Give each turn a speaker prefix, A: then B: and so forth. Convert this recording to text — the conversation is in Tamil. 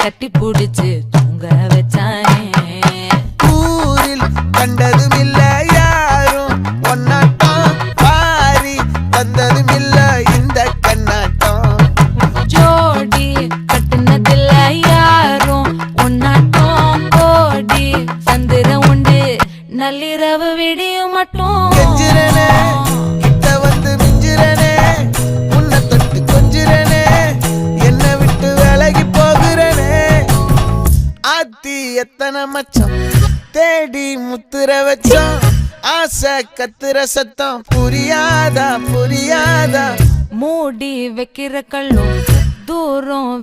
A: கட்டி புடிச்சு தூங்க வச்சானே.
B: ஊரில் கண்டதும் இல்ல யாரும் ஒன்னாட்டம், பாரி வந்ததும் இல்ல இந்த கண்ணாட்டம்.
A: ஜோடி கட்டுனதில்ல யாரும் ஒன்னாட்டம், கோடி சந்திர உண்டு நள்ளிரவு விடியும் மட்டும்.
B: கெஞ்சிரனே கிட்ட வந்து மிஞ்சிரனே, உன்னை தொட்டு கொஞ்சிரனே, என்ன விட்டு விலகி போகிறனே. ஆத்தி எத்தனை மச்சம் தேடி முத்துற வச்சோம், ஆசை கத்துற சத்தம் புரியாதா புரியாதா.
A: மூடி வைக்கிற கள்ளும் தூரம்